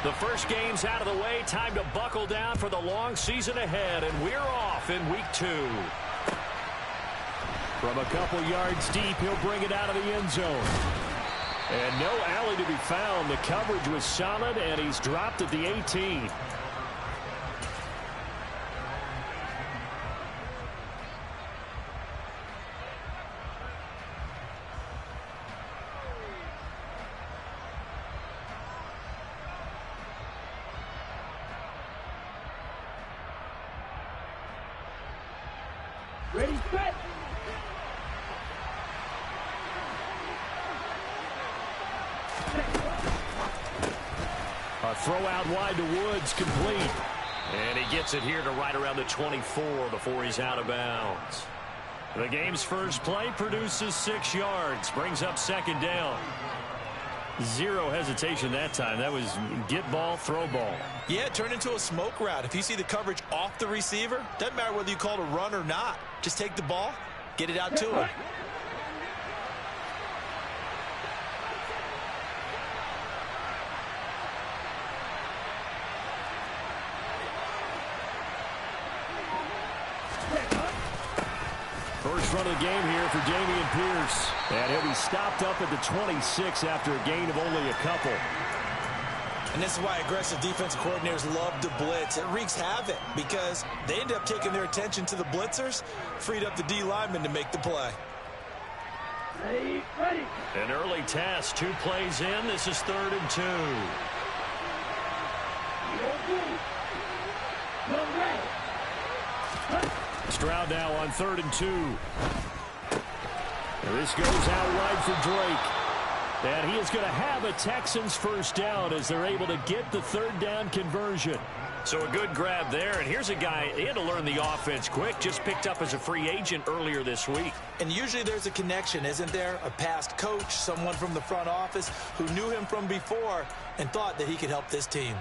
The first game's out of the way. Time to buckle down for the long season ahead, and we're off in week 2. From a couple yards deep, he'll bring it out of the end zone. And no alley to be found. The coverage was solid, and he's dropped at the 18. Ready, set. A throw out wide to Woods, complete. And he gets it here to right around the 24 before he's out of bounds. The game's first play produces 6 yards, brings up second down. Zero hesitation that time. That was get ball, throw ball. Yeah, it turned into a smoke route. If you see the coverage off the receiver, doesn't matter whether you call it a run or not. Just take the ball, get it out to him. First run of the game here for Dameon Pierce. And he'll be stopped up at the 26 after a gain of only a couple. And this is why aggressive defensive coordinators love to blitz. It wreaks havoc because they end up taking their attention to the blitzers, freed up the D lineman to make the play. Ready. An early test, 2 plays in. This is 3rd and 2. Stroud now on 3rd and 2. This goes out wide for Drake. And he is going to have a Texans first down as they're able to get the 3rd down conversion. So a good grab there. And here's a guy, he had to learn the offense quick, just picked up as a free agent earlier this week. And usually there's a connection, isn't there? A past coach, someone from the front office who knew him from before and thought that he could help this team.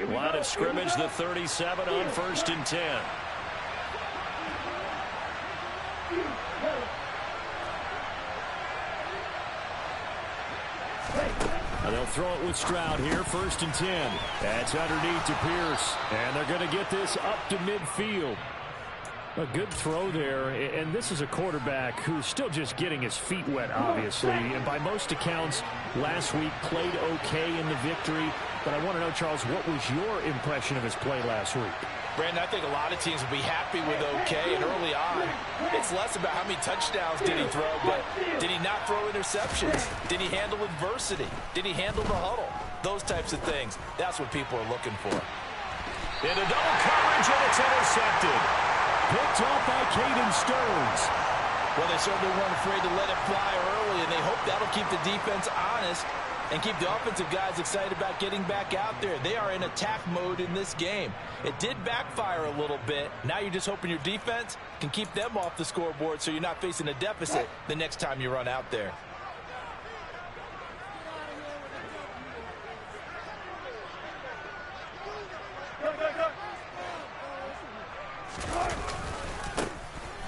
Line of scrimmage, the 37 on 1st and 10. And they'll throw it with Stroud here, 1st and 10. That's underneath to Pierce. And they're going to get this up to midfield. A good throw there, and this is a quarterback who's still just getting his feet wet, obviously. And by most accounts, last week played okay in the victory. But I want to know, Charles, what was your impression of his play last week? Brandon, I think a lot of teams will be happy with okay, and early on, it's less about how many touchdowns did he throw, but did he not throw interceptions? Did he handle adversity? Did he handle the huddle? Those types of things. That's what people are looking for. Into double coverage, and it's intercepted. Picked off by Caden Stearns. Well, they certainly weren't afraid to let it fly early, and they hope that'll keep the defense honest and keep the offensive guys excited about getting back out there. They are in attack mode in this game. It did backfire a little bit. Now you're just hoping your defense can keep them off the scoreboard so you're not facing a deficit the next time you run out there.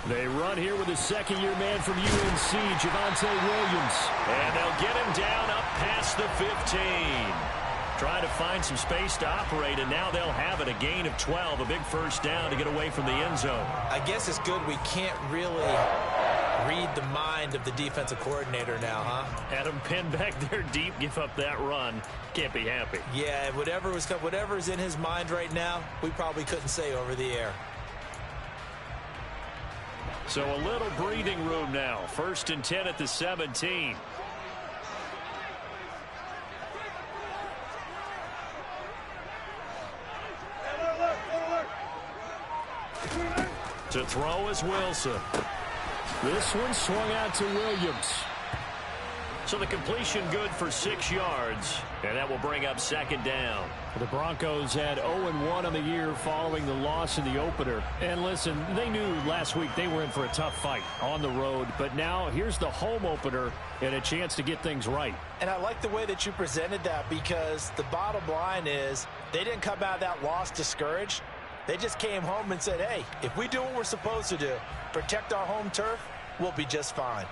They run here with a second-year man from UNC, Javonte Williams. And they'll get him down up past the 15. Trying to find some space to operate, and now they'll have it. A gain of 12, a big first down to get away from the end zone. I guess it's good we can't really read the mind of the defensive coordinator now, huh? Had him pinned back there deep, give up that run. Can't be happy. Yeah, whatever's in his mind right now, we probably couldn't say over the air. So a little breathing room now. 1st and 10 at the 17. To throw is Wilson. This one swung out to Williams. So the completion good for 6 yards, and that will bring up second down. The Broncos had 0-1 on the year following the loss in the opener. And listen, they knew last week they were in for a tough fight on the road, but now here's the home opener and a chance to get things right. And I like the way that you presented that, because the bottom line is they didn't come out of that loss discouraged. They just came home and said, hey, if we do what we're supposed to do, protect our home turf, we'll be just fine.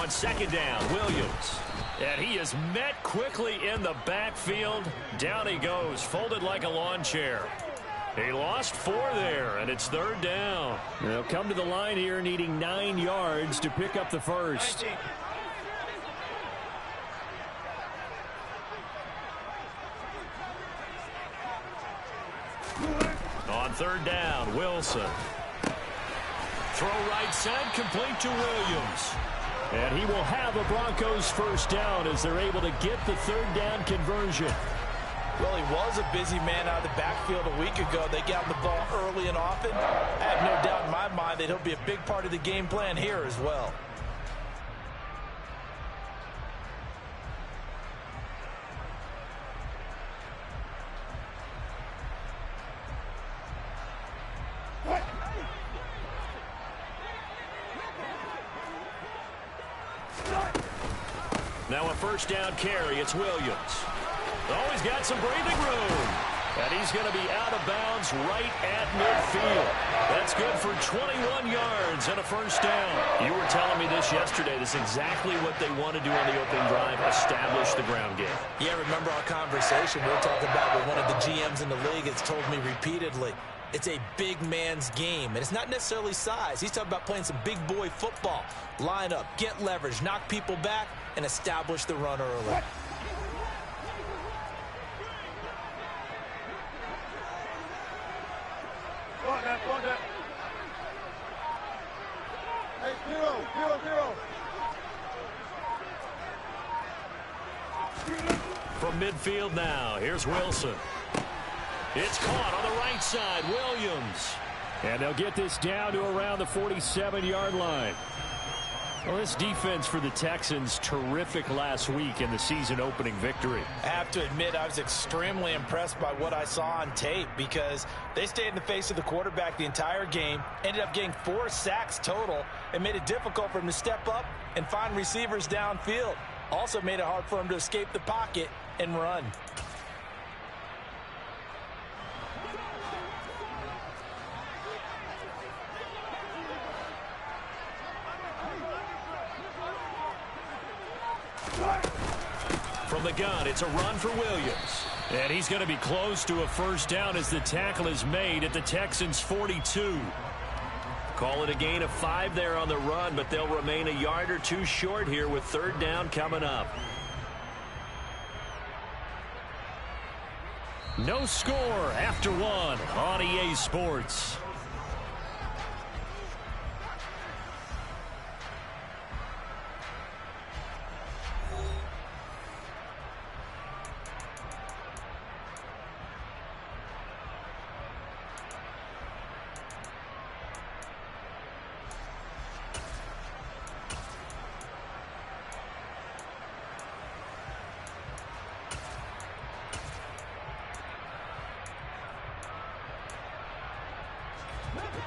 on second down. Williams. And he is met quickly in the backfield. Down he goes, folded like a lawn chair. He lost 4 there, and it's third down. They'll come to the line here needing 9 yards to pick up the first. On third down, Wilson. Throw right side, complete to Williams. And he will have a Broncos first down as they're able to get the third down conversion. Well, he was a busy man out of the backfield a week ago. They got him the ball early and often. I have no doubt in my mind that he'll be a big part of the game plan here as well. Now a first down carry. It's Williams. Oh, he's got some breathing room. And he's going to be out of bounds right at midfield. That's good for 21 yards and a first down. You were telling me this yesterday. This is exactly what they want to do on the opening drive, establish the ground game. Yeah, remember our conversation we were talking about with one of the GMs in the league has told me repeatedly. It's a big man's game, and it's not necessarily size. He's talking about playing some big boy football. Line up, get leverage, knock people back, and establish the run early. Hey, zero. From midfield now, here's Wilson. It's caught on the right side, Williams. And they'll get this down to around the 47-yard line. Well, this defense for the Texans, terrific last week in the season-opening victory. I have to admit, I was extremely impressed by what I saw on tape because they stayed in the face of the quarterback the entire game, ended up getting 4 sacks total, and made it difficult for him to step up and find receivers downfield. Also made it hard for him to escape the pocket and run. From the gun, it's a run for Williams. And he's going to be close to a first down as the tackle is made at the Texans' 42. Call it a gain of 5 there on the run, but they'll remain a yard or 2 short here with third down coming up. No score after 1 on EA Sports.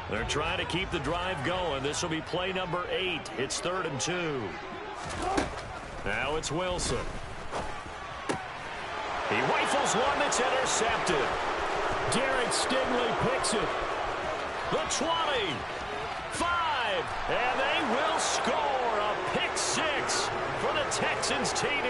They're trying to keep the drive going. This will be play number 8. It's 3rd and 2. Now it's Wilson. He rifles one that's intercepted. Derek Stingley picks it. The 20. 5. And they will score a pick 6 for the Texans TD.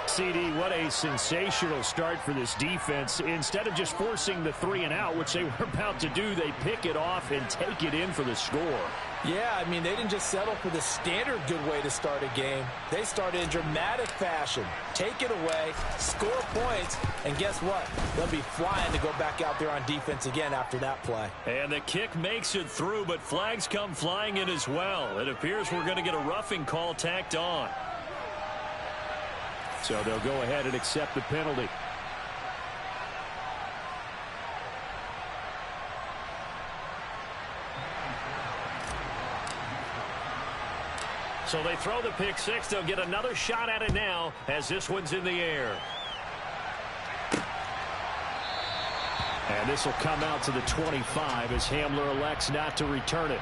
CD, what a sensational start for this defense. Instead of just forcing the 3 and out, which they were about to do, they pick it off and take it in for the score. Yeah, I mean, they didn't just settle for the standard good way to start a game. They started in dramatic fashion. Take it away, score points, and guess what? They'll be flying to go back out there on defense again after that play. And the kick makes it through, but flags come flying in as well. It appears we're going to get a roughing call tacked on. So they'll go ahead and accept the penalty. So they throw the pick 6. They'll get another shot at it now as this one's in the air. And this will come out to the 25 as Hamler elects not to return it.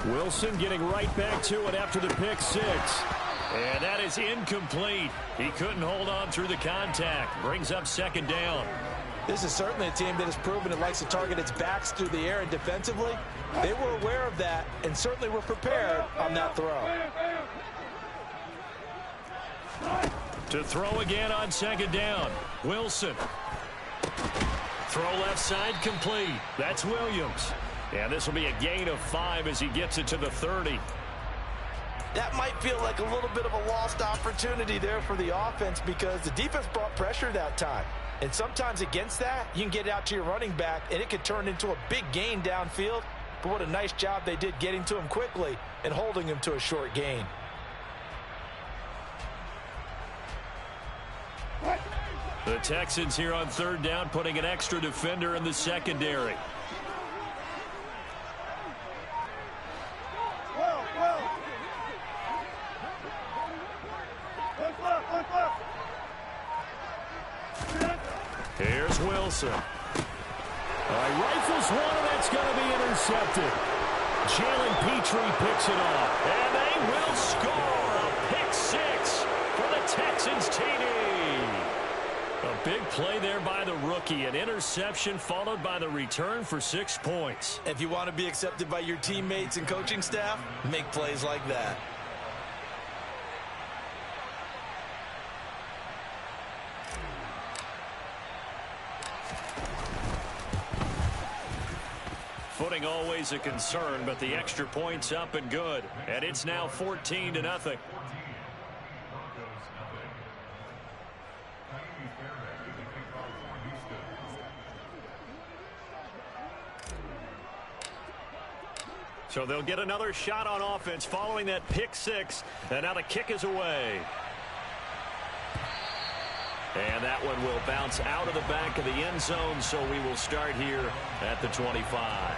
Wilson getting right back to it after the pick six. And that is incomplete. He couldn't hold on through the contact. Brings up second down. This is certainly a team that has proven it likes to target its backs through the air, and defensively, they were aware of that and certainly were prepared on that throw. To throw again on second down. Wilson. Throw left side complete. That's Williams. And this will be a gain of 5 as he gets it to the 30. That might feel like a little bit of a lost opportunity there for the offense because the defense brought pressure that time. And sometimes against that, you can get out to your running back, and it could turn into a big gain downfield. But what a nice job they did getting to him quickly and holding him to a short gain. The Texans here on third down putting an extra defender in the secondary. Here's Wilson. Rifles one, and that's going to be intercepted. Jalen Petrie picks it off, and they will score a pick six for the Texans TD. A big play there by the rookie, an interception followed by the return for 6 points. If you want to be accepted by your teammates and coaching staff, make plays like that. Footing always a concern, but the extra point's up and good. And it's now 14-0. So they'll get another shot on offense following that pick six. And now the kick is away. And that one will bounce out of the back of the end zone, so we will start here at the 25.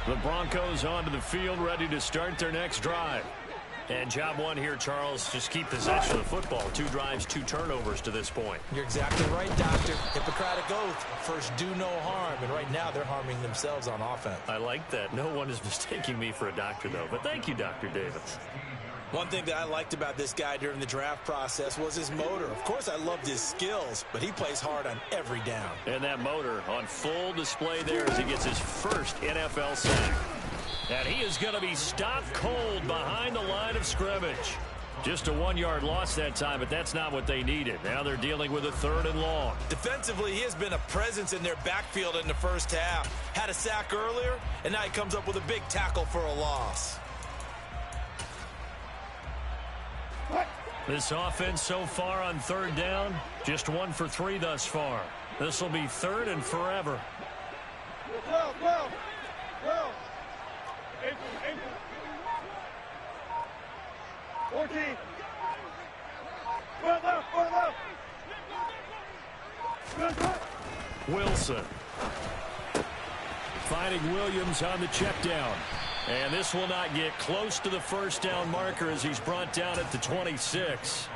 The Broncos onto the field, ready to start their next drive. And job one here, Charles, just keep possession of the football. 2 drives, 2 turnovers to this point. You're exactly right, Doctor. Hippocratic oath. First, do no harm. And right now, they're harming themselves on offense. I like that. No one is mistaking me for a doctor, though. But thank you, Dr. Davis. One thing that I liked about this guy during the draft process was his motor. Of course, I loved his skills, but he plays hard on every down. And that motor on full display there as he gets his first NFL sack. And he is going to be stopped cold behind the line of scrimmage. Just a 1-yard loss that time, but that's not what they needed. Now they're dealing with a 3rd and long. Defensively, he has been a presence in their backfield in the first half. Had a sack earlier, and now he comes up with a big tackle for a loss. This offense so far on 3rd down, just 1 for 3 thus far. This will be 3rd and forever. 14. Left. Wilson. Finding Williams on the check down. And this will not get close to the first down marker as he's brought down at the 26.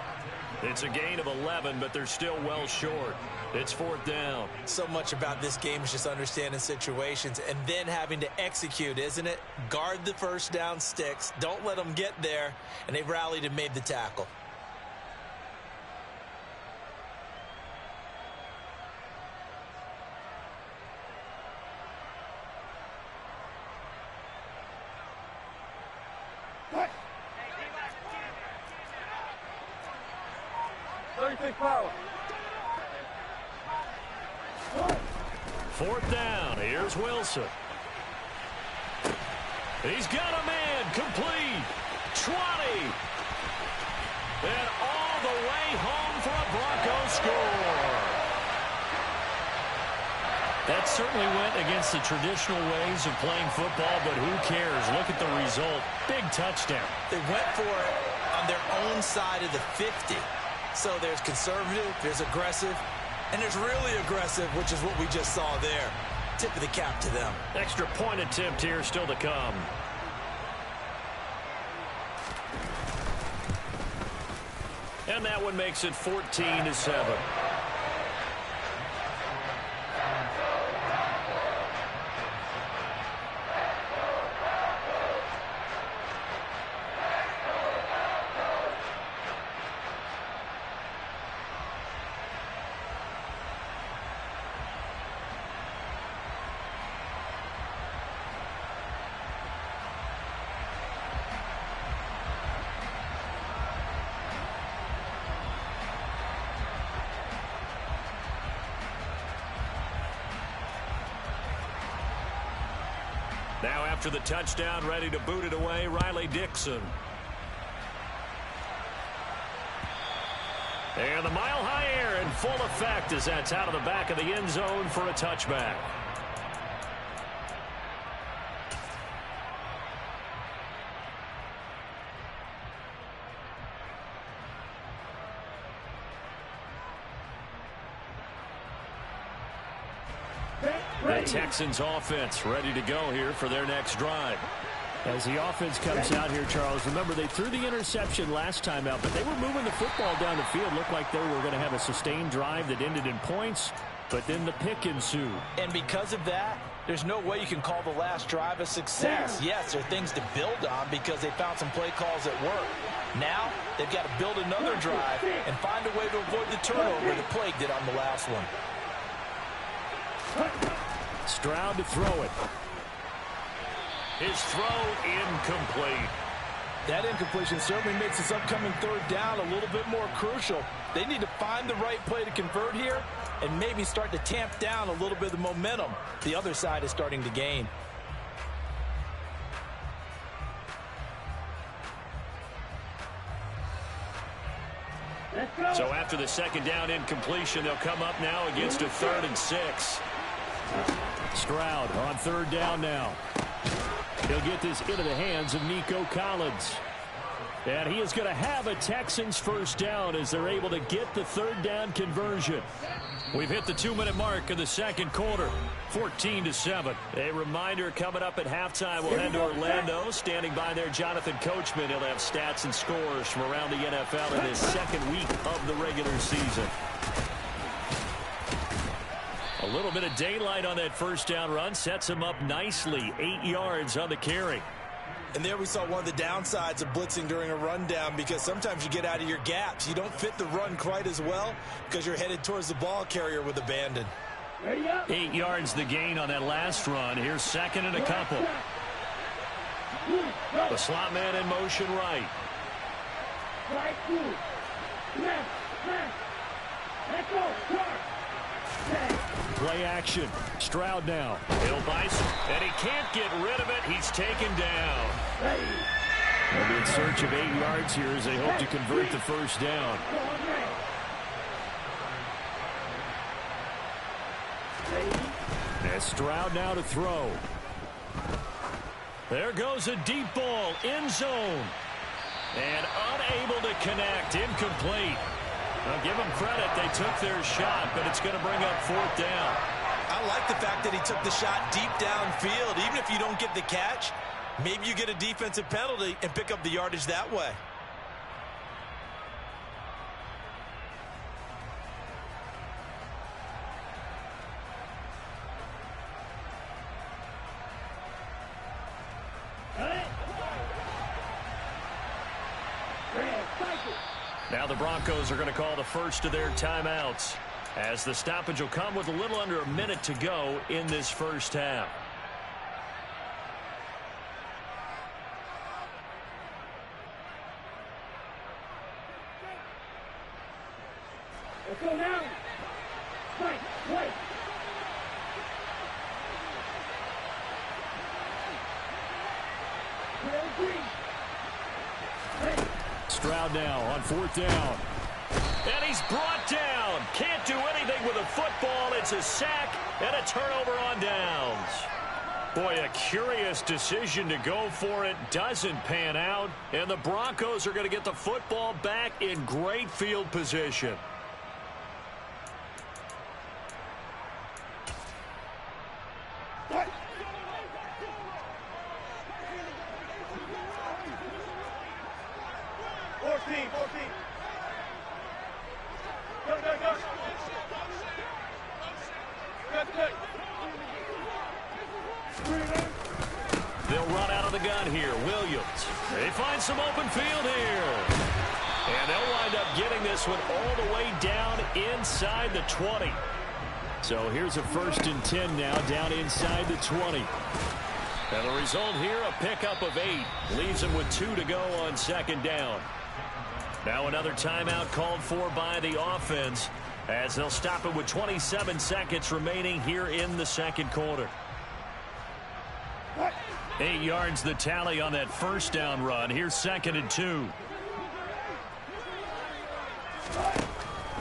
It's a gain of 11, but they're still well short. It's 4th down. So much about this game is just understanding situations and then having to execute, isn't it? Guard the first down sticks. Don't let them get there. And they rallied and made the tackle. Power. 4th down. Here's Wilson. He's got a man complete. 20. And all the way home for a Bronco score. That certainly went against the traditional ways of playing football, but who cares? Look at the result. Big touchdown. They went for it on their own side of the 50. So there's conservative, there's aggressive, And there's really aggressive, which is what we just saw there. Tip of the cap to them. Extra point attempt here still to come. And that one makes it 14-7. Now after the touchdown, ready to boot it away, Riley Dixon. And the mile-high air in full effect as that's out of the back of the end zone for a touchback. The Texans offense ready to go here for their next drive. As the offense comes out here, Charles, remember they threw the interception last time out, but they were moving the football down the field. Looked like they were going to have a sustained drive that ended in points, but then the pick ensued. And because of that, there's no way you can call the last drive a success. Yes, there are things to build on because they found some play calls that work. Now, they've got to build another drive and find a way to avoid the turnover that plagued it on the last one. Stroud to throw it. His throw incomplete. That incompletion certainly makes this upcoming third down a little bit more crucial. They need to find the right play to convert here and maybe start to tamp down a little bit of the momentum the other side is starting to gain. So after the second down incompletion, they'll come up now against a 3rd and 6. Stroud on third down now. He'll get this into the hands of Nico Collins. And he is going to have a Texans first down as they're able to get the third down conversion. We've hit the 2-minute mark of the second quarter. 14-7. A reminder coming up at halftime. We'll head to Orlando. Standing by there, Jonathan Coachman. He'll have stats and scores from around the NFL in his second week of the regular season. A little bit of daylight on that first down run. Sets him up nicely. 8 yards on the carry. And there we saw one of the downsides of blitzing during a rundown because sometimes you get out of your gaps. You don't fit the run quite as well because you're headed towards the ball carrier with abandon. 8 yards the gain on that last run. Here's second and a couple. The slot man in motion right. Play action. Stroud now. He'll bison, and he can't get rid of it. He's taken down. They'll be in search of 8 yards here as they hope to convert the first down. And Stroud now to throw. There goes a deep ball, end zone. And unable to connect, incomplete. I'll give them credit. They took their shot, but it's going to bring up 4th down. I like the fact that he took the shot deep downfield. Even if you don't get the catch, maybe you get a defensive penalty and pick up the yardage that way. Now the Broncos are going to call the first of their timeouts as the stoppage will come with a little under a minute to go in this first half. Let's go now. Fight, wait. Stroud now on 4th down. And he's brought down. Can't do anything with a football. It's a sack and a turnover on downs. Boy, a curious decision to go for it. Doesn't pan out. And the Broncos are going to get the football back in great field position. They'll run out of the gun here. Williams. They find some open field here. And they'll wind up getting this one all the way down inside the 20. So here's a 1st and 10 now, down inside the 20. And the result here, a pickup of 8. Leaves them with 2 to go on 2nd down. Now another timeout called for by the offense, as they'll stop it with 27 seconds remaining here in the 2nd quarter. 8 yards the tally on that 1st down run. Here's 2nd and 2.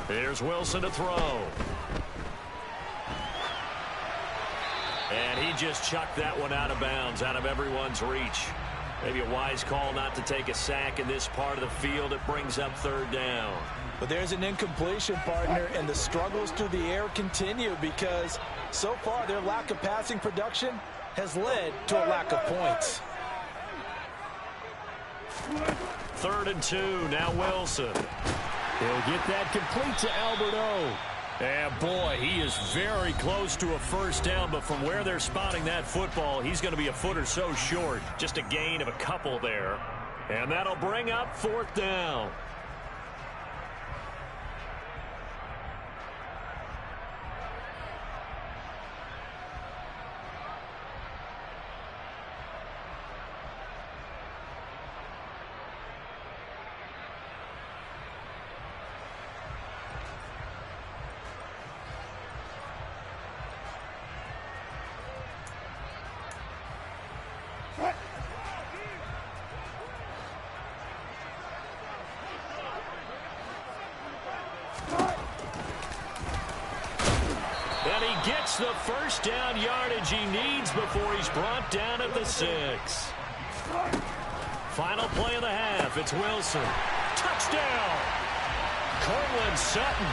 Here's Wilson to throw. And he just chucked that one out of bounds, out of everyone's reach. Maybe a wise call not to take a sack in this part of the field. It brings up 3rd down. But there's an incompletion, partner, and the struggles through the air continue because so far their lack of passing production has led to a lack of points. 3rd and 2. Now Wilson. He'll get that complete to Alberto. And boy, he is very close to a 1st down, but from where they're spotting that football, he's going to be a foot or so short. Just a gain of a couple there. And that'll bring up 4th down. And he gets the 1st down yardage he needs before he's brought down at the 6. Final play of the half. It's Wilson. Touchdown! Cortland Sutton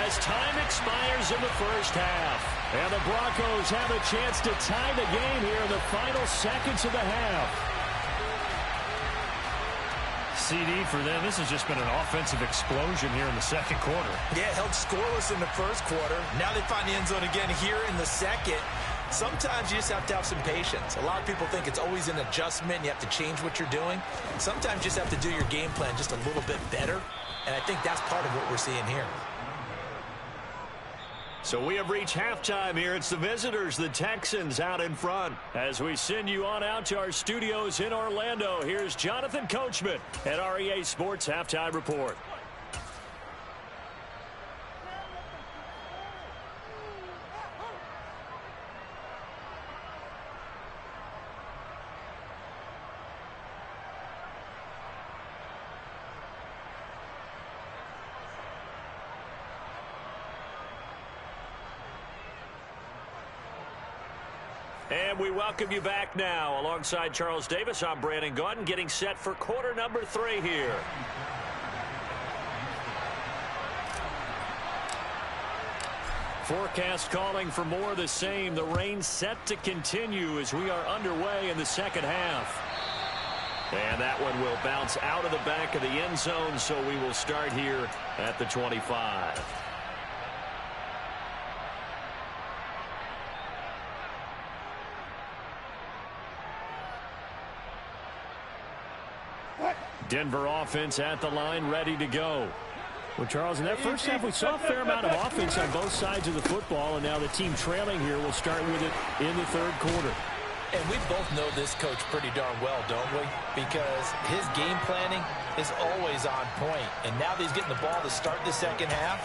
as time expires in the 1st half. And the Broncos have a chance to tie the game here in the final seconds of the half. CD for them. This has just been an offensive explosion here in the 2nd quarter. Yeah, held scoreless in the 1st quarter. Now they find the end zone again here in the 2nd. Sometimes you just have to have some patience. A lot of people think it's always an adjustment. You have to change what you're doing. Sometimes you just have to do your game plan just a little bit better. And I think that's part of what we're seeing here. So we have reached halftime here. It's the visitors, the Texans, out in front. As we send you on out to our studios in Orlando, here's Jonathan Coachman at REA Sports Halftime Report. And we welcome you back now. Alongside Charles Davis, I'm Brandon Gaudin, getting set for quarter number 3 here. Forecast calling for more of the same. The rain set to continue as we are underway in the 2nd half. And that one will bounce out of the back of the end zone, so we will start here at the 25. Denver offense at the line, ready to go. Well, Charles, in that 1st half, we saw a fair amount of offense on both sides of the football, and now the team trailing here will start with it in the 3rd quarter. And we both know this coach pretty darn well, don't we? Because his game planning is always on point. And now that he's getting the ball to start the 2nd half,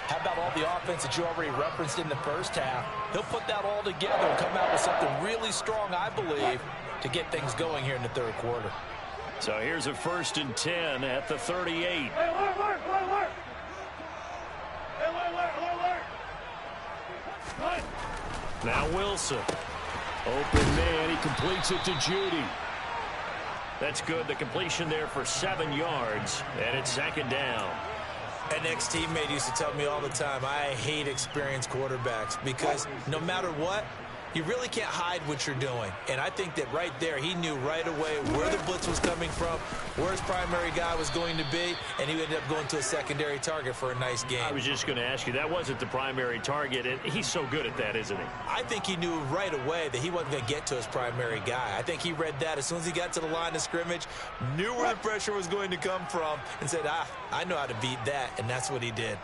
how about all the offense that you already referenced in the 1st half? He'll put that all together and come out with something really strong, I believe, to get things going here in the 3rd quarter. So here's a 1st and 10 at the 38. Now Wilson. Open man, he completes it to Judy. That's good. The completion there for 7 yards, and it's 2nd down. An ex-teammate used to tell me all the time, I hate experienced quarterbacks because no matter what, You really can't hide what you're doing. And I think that right there, he knew right away where the blitz was coming from, where his primary guy was going to be, and he ended up going to a secondary target for a nice game. I was just going to ask you, that wasn't the primary target, and he's so good at that, isn't he? I think he knew right away that he wasn't going to get to his primary guy. I think he read that as soon as he got to the line of scrimmage, knew where the pressure was going to come from, and said, I know how to beat that, and that's what he did.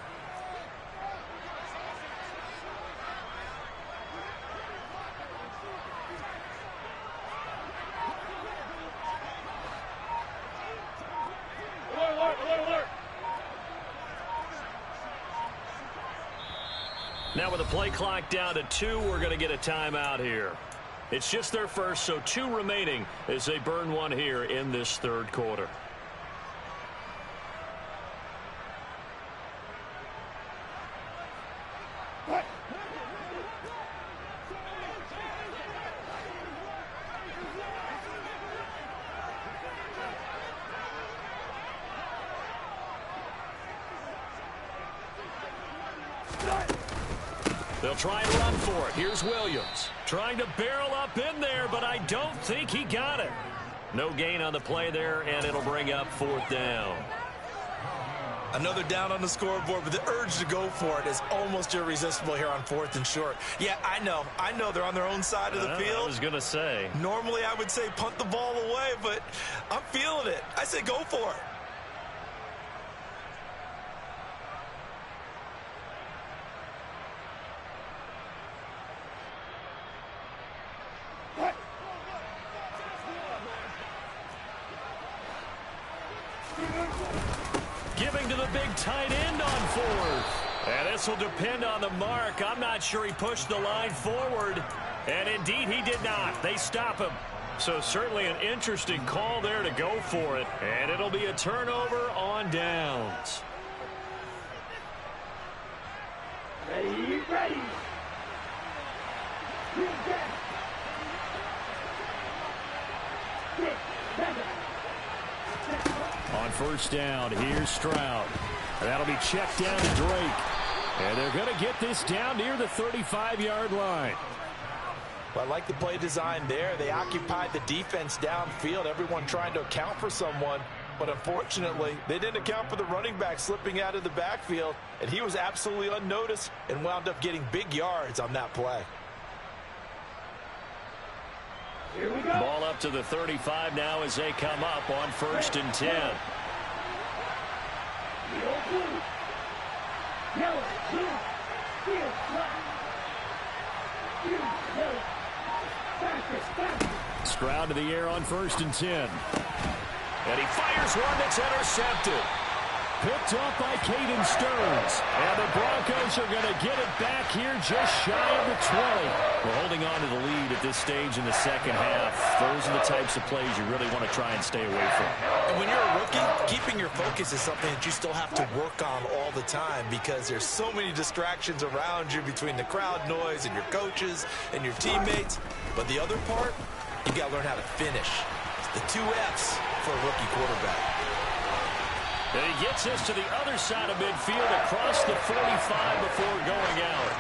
Now with the play clock down to 2, we're going to get a timeout here. It's just their first, so 2 remaining as they burn one here in this third quarter. They'll try and run for it. Here's Williams trying to barrel up in there, but I don't think he got it. No gain on the play there, and it'll bring up 4th down. Another down on the scoreboard, but the urge to go for it is almost irresistible here on 4th and short. Yeah, I know they're on their own side of the field. I was going to say. Normally I would say punt the ball away, but I'm feeling it. I say go for it. Giving to the big tight end on 4th. And this will depend on the mark. I'm not sure he pushed the line forward. And indeed, he did not. They stop him. So certainly an interesting call there to go for it. And it'll be a turnover on downs. Ready, ready. On first down, here's Stroud. That'll be checked down to Drake. And they're going to get this down near the 35-yard line. Well, I like the play design there. They occupied the defense downfield, everyone trying to account for someone. But unfortunately, they didn't account for the running back slipping out of the backfield, and he was absolutely unnoticed and wound up getting big yards on that play. Here we go. Ball up to the 35 now as they come up on 1st and 10. Stroud to the air on 1st and 10. And he fires one that's intercepted. Picked off by Caden Stearns. And the Broncos are going to get it back here just shy of the 20. We're holding on to the lead at this stage in the second half. Those are the types of plays you really want to try and stay away from. And when you're a rookie, keeping your focus is something that you still have to work on all the time because there's so many distractions around you between the crowd noise and your coaches and your teammates. But the other part, you got to learn how to finish. The 2 F's for a rookie quarterback. And he gets us to the other side of midfield across the 45 before going out.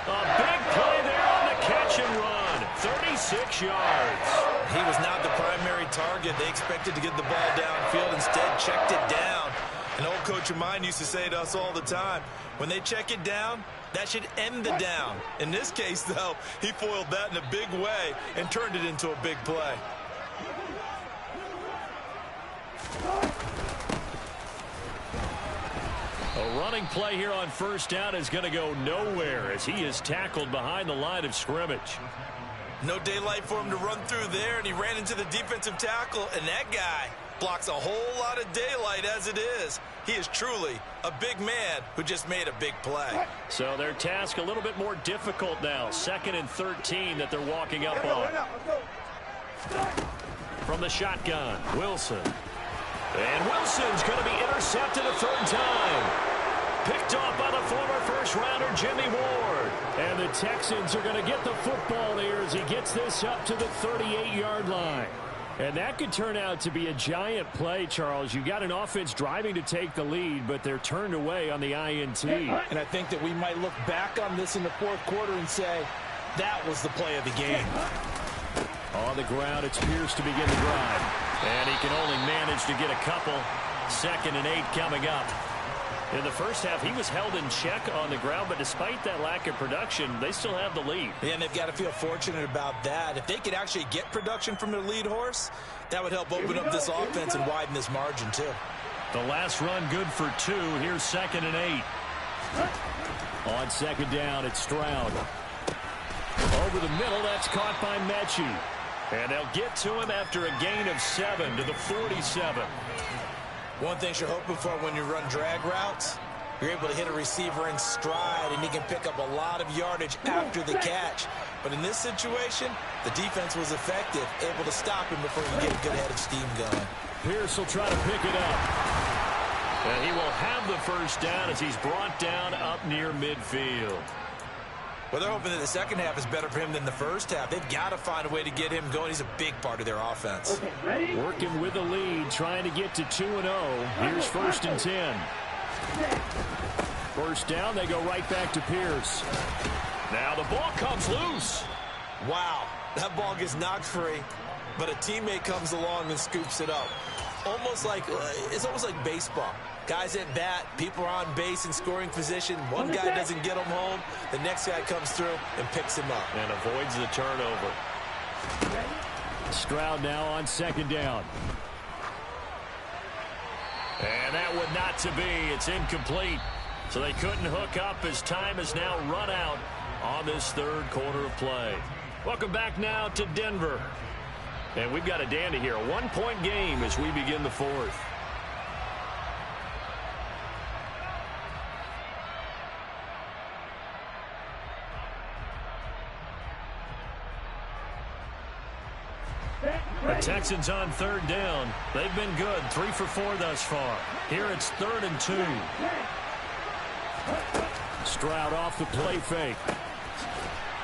A big play there on the catch and run. 36 yards. He was not the primary target. They expected to get the ball downfield. Instead, checked it down. An old coach of mine used to say to us all the time, when they check it down, that should end the down. In this case, though, he foiled that in a big way and turned it into a big play. A running play here on first down is going to go nowhere as he is tackled behind the line of scrimmage. No daylight for him to run through there, and he ran into the defensive tackle, and that guy blocks a whole lot of daylight as it is. He is truly a big man who just made a big play. So their task a little bit more difficult now. 2nd and 13 that they're walking up on. From the shotgun, Wilson. And Wilson's going to be intercepted a 3rd time. Picked off by the former first-rounder Jimmy Ward. And the Texans are going to get the football here as he gets this up to the 38-yard line. And that could turn out to be a giant play, Charles. You've got an offense driving to take the lead, but they're turned away on the INT. And I think that we might look back on this in the 4th quarter and say, That was the play of the game. On the ground, it's Pierce to begin the drive. And he can only manage to get a couple. 2nd and 8 coming up. In the first half, he was held in check on the ground, but despite that lack of production, they still have the lead. Yeah, and they've got to feel fortunate about that. If they could actually get production from their lead horse, that would help open up this offense and widen this margin, too. The last run good for 2. Here's 2nd and 8. On 2nd down, it's Stroud. Over the middle, that's caught by Mechie. And they'll get to him after a gain of 7 to the 47. One thing you're hoping for when you run drag routes, you're able to hit a receiver in stride, and he can pick up a lot of yardage after the catch. But in this situation, the defense was effective, able to stop him before you get a good head of steam going. Pierce will try to pick it up. And he will have the first down as he's brought down up near midfield. Well, they're hoping that the second half is better for him than the first half. They've got to find a way to get him going. He's a big part of their offense. Okay, working with the lead, trying to get to 2-0. Here's 1st and 10. First down, they go right back to Pierce. Now the ball comes loose. Wow, that ball gets knocked free, but a teammate comes along and scoops it up. It's almost like baseball. Guys at bat, people are on base in scoring position. One guy doesn't get him home. The next guy comes through and picks him up. And avoids the turnover. Stroud now on 2nd down. And that would not to be. It's incomplete. So they couldn't hook up as time has now run out on this 3rd quarter of play. Welcome back now to Denver. And we've got a dandy here. A 1-point game as we begin the 4th. The Texans on 3rd down. They've been good. 3 for 4 thus far. Here it's 3rd and 2. Stroud off the play fake.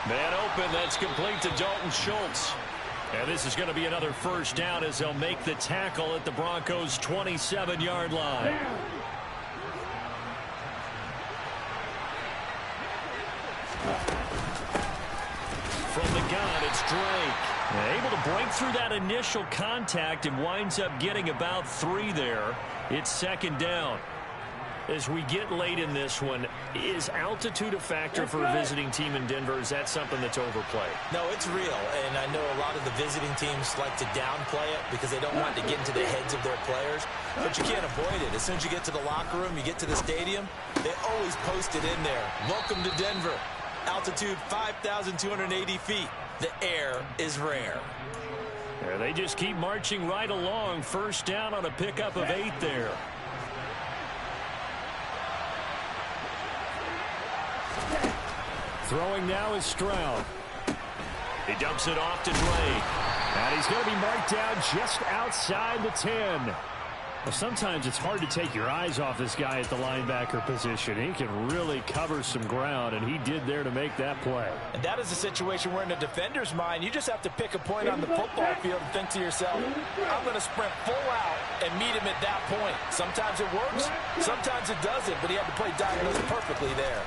Man open. That's complete to Dalton Schultz. And this is going to be another first down as they'll make the tackle at the Broncos' 27-yard line. From the gun, it's Drake. Able to break through that initial contact and winds up getting about 3 there. It's 2nd down. As we get late in this one, is altitude a factor for a visiting team in Denver? Is that something that's overplayed? No, it's real, and I know a lot of the visiting teams like to downplay it because they don't want to get into the heads of their players, but you can't avoid it. As soon as you get to the locker room, you get to the stadium, they always post it in there. Welcome to Denver. Altitude 5,280 feet. The air is rare. Yeah, they just keep marching right along. First down on a pickup of 8 there. Throwing now is Stroud. He dumps it off to Drake. And he's going to be marked down just outside the 10. Well, sometimes it's hard to take your eyes off this guy at the linebacker position. He can really cover some ground, and he did there to make that play. And that is a situation where in a defender's mind, you just have to pick a point on the football field and think to yourself, I'm going to sprint full out and meet him at that point. Sometimes it works, sometimes it doesn't, but he had to play diagonals perfectly there.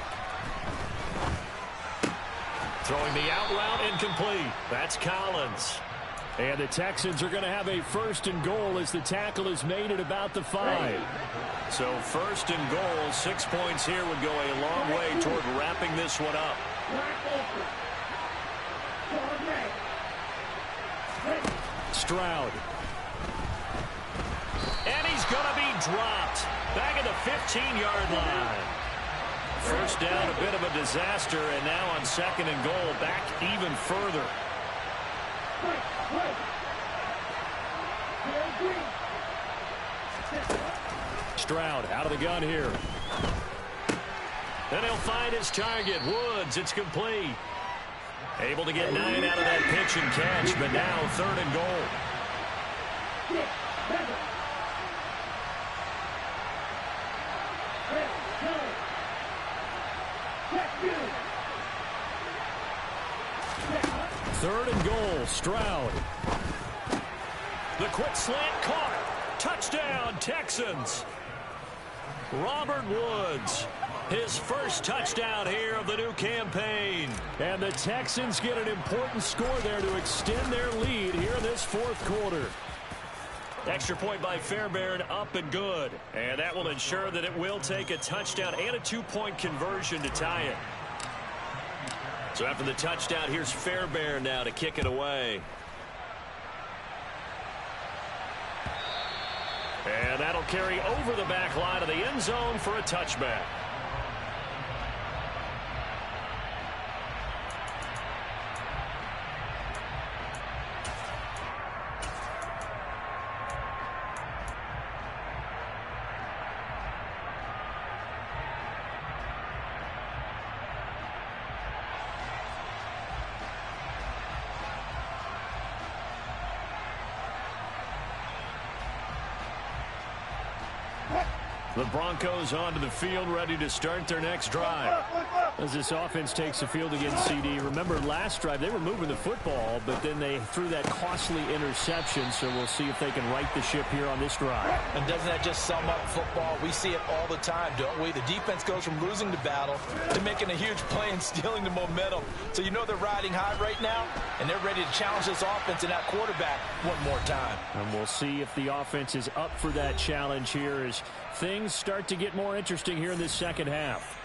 Throwing the out route incomplete. That's Collins. And the Texans are going to have a 1st and goal as the tackle is made at about the 5. So 1st and goal, 6 points here would go a long way toward wrapping this one up. Stroud. And he's going to be dropped. Back at the 15-yard line. First down, a bit of a disaster, and now on 2nd and goal, back even further. Stroud out of the gun here. Then he'll find his target, Woods. It's complete. Able to get 9 out of that pitch and catch, but now 3rd and goal. Third and goal, Stroud. The quick slant caught. Touchdown, Texans. Robert Woods His first touchdown here of the new campaign. And the Texans get an important score there to extend their lead here in this fourth quarter. Extra point by Fairbairn, up and good. And that will ensure that it will take a touchdown and a two-point conversion to tie it. So after the touchdown, here's Fairbairn now to kick it away. And that'll carry over the back line of the end zone for a touchback. The Broncos onto the field, ready to start their next drive. As this offense takes the field against CD, remember last drive they were moving the football, but then they threw that costly interception, so we'll see if they can right the ship here on this drive. And doesn't that just sum up football? We see it all the time, don't we? The defense goes from losing the battle to making a huge play and stealing the momentum. So you know they're riding high right now, and they're ready to challenge this offense and that quarterback one more time. And we'll see if the offense is up for that challenge here as things start to get more interesting here in this second half.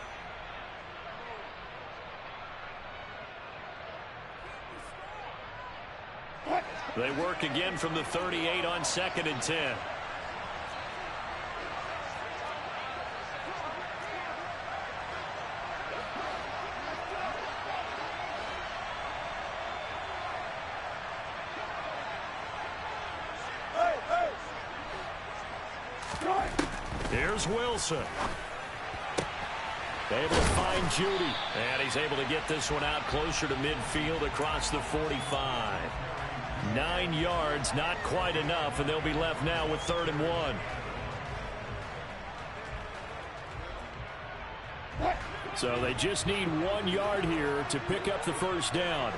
They work again from the 38 on 2nd and 10. Here's Wilson. Able to find Judy. And he's able to get this one out closer to midfield across the 45. 9 yards, not quite enough, and they'll be left now with 3rd and 1. So they just need 1 yard here to pick up the first down.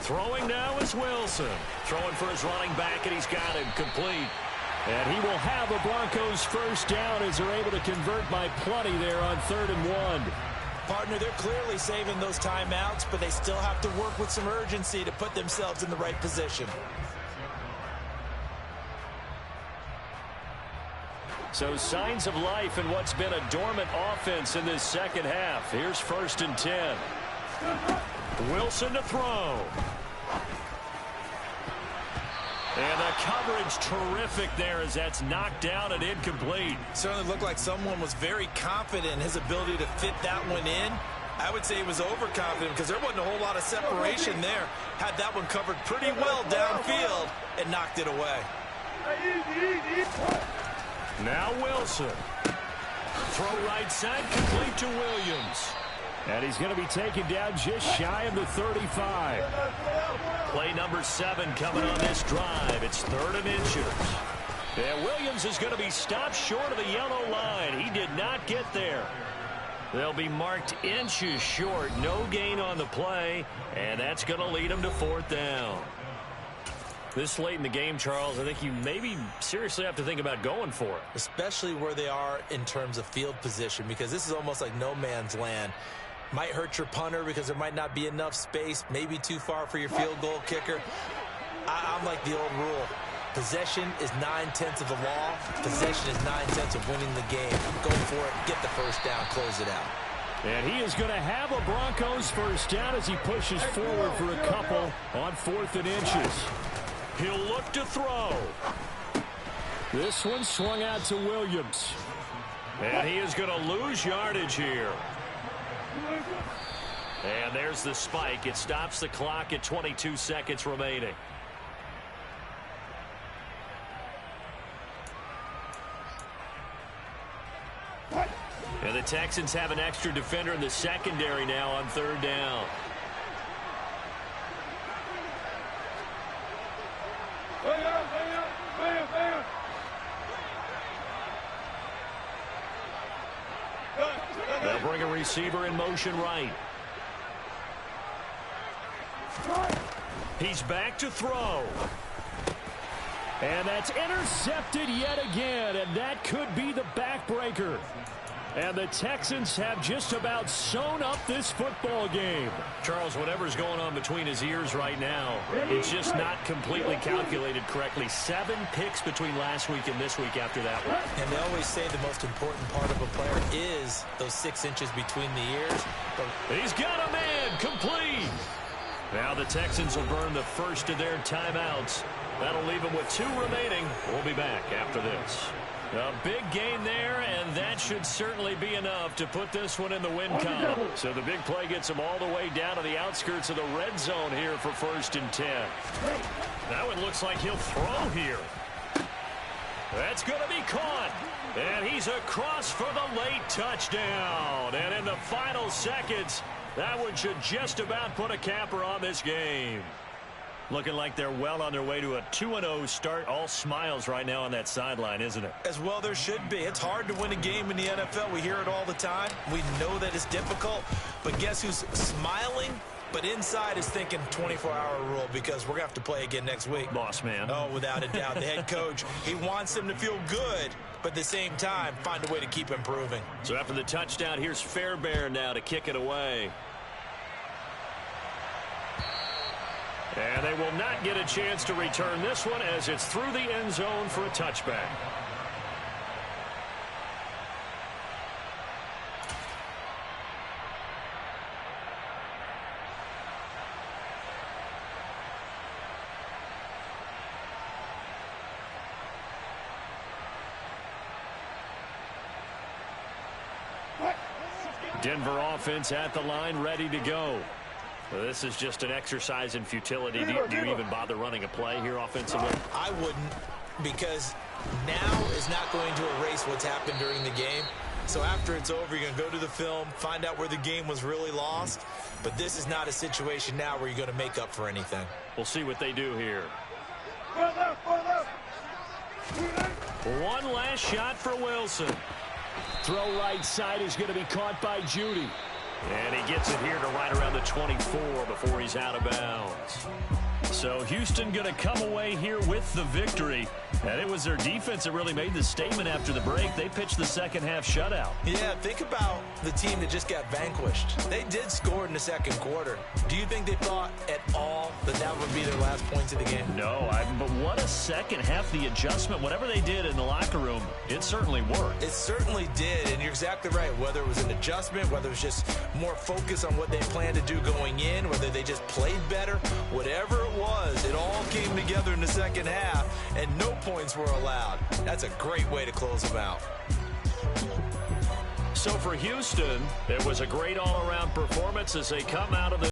Throwing now is Wilson. Throwing for his running back, and he's got him complete. And he will have a Broncos first down as they're able to convert by plenty there on 3rd and 1. Partner, they're clearly saving those timeouts, but they still have to work with some urgency to put themselves in the right position. So signs of life in what's been a dormant offense in this second half. Here's 1st and 10. Wilson to throw. And the coverage terrific there as that's knocked down and incomplete. Certainly looked like someone was very confident in his ability to fit that one in. I would say he was overconfident because there wasn't a whole lot of separation there. Had that one covered pretty well downfield and knocked it away. Now Wilson. Throw right side, complete to Williams. And he's going to be taken down just shy of the 35. Play number 7 coming on this drive. It's 3rd and inches. And Williams is going to be stopped short of the yellow line. He did not get there. They'll be marked inches short. No gain on the play. And that's going to lead them to 4th down. This late in the game, Charles, I think you maybe seriously have to think about going for it. Especially where they are in terms of field position, because this is almost like no man's land. Might hurt your punter because there might not be enough space, maybe too far for your field goal kicker. I'm like the old rule. Possession is 9/10 of the law. Possession is 9/10 of winning the game. Go for it, get the first down, close it out. And he is going to have a Broncos first down as he pushes forward for a couple on 4th and inches. He'll look to throw. This one swung out to Williams. And he is going to lose yardage here. And there's the spike. It stops the clock at 22 seconds remaining. And the Texans have an extra defender in the secondary now on 3rd down. throwing a receiver in motion right. He's back to throw. And that's intercepted yet again, and that could be the backbreaker. And the Texans have just about sewn up this football game. Charles, whatever's going on between his ears right now, it's just not completely calculated correctly. 7 picks between last week and this week after that one. And they always say the most important part of a player is those 6 inches between the ears. He's got a man, complete. Now the Texans will burn the first of their timeouts. That'll leave them with 2 remaining. We'll be back after this. A big gain there, and that should certainly be enough to put this one in the win column. So the big play gets him all the way down to the outskirts of the red zone here for 1st and 10. Now it looks like he'll throw here. That's going to be caught. And he's across for the late touchdown. And in the final seconds, that one should just about put a capper on this game. Looking like they're well on their way to a 2-0 start. All smiles right now on that sideline, isn't it? As well there should be. It's hard to win a game in the NFL. We hear it all the time. We know that it's difficult. But guess who's smiling? But inside is thinking 24-hour rule, because we're going to have to play again next week. Boss man. Oh, without a doubt. The head coach, he wants them to feel good, but at the same time, find a way to keep improving. So after the touchdown, here's Fairbairn now to kick it away. And they will not get a chance to return this one as it's through the end zone for a touchback. Denver offense at the line, ready to go. Well, this is just an exercise in futility. Do you even bother running a play here offensively? I wouldn't, because now is not going to erase what's happened during the game. So after it's over, you're going to go to the film, find out where the game was really lost. But this is not a situation now where you're going to make up for anything. We'll see what they do here. One last shot for Wilson. Throw right side is going to be caught by Judy. And he gets it here to right around the 24 before he's out of bounds. So Houston going to come away here with the victory. And it was their defense that really made the statement after the break. They pitched the second half shutout. Yeah, think about the team that just got vanquished. They did score in the second quarter. Do you think they thought at all that that would be their last points of the game? No, but what a second half. The adjustment, whatever they did in the locker room, it certainly worked. It certainly did, and you're exactly right. Whether it was an adjustment, whether it was just more focus on what they planned to do going in, whether they just played better, whatever it was, it all came together in the second half, and no points were allowed. That's a great way to close them out. So for Houston, it was a great all-around performance as they come out of the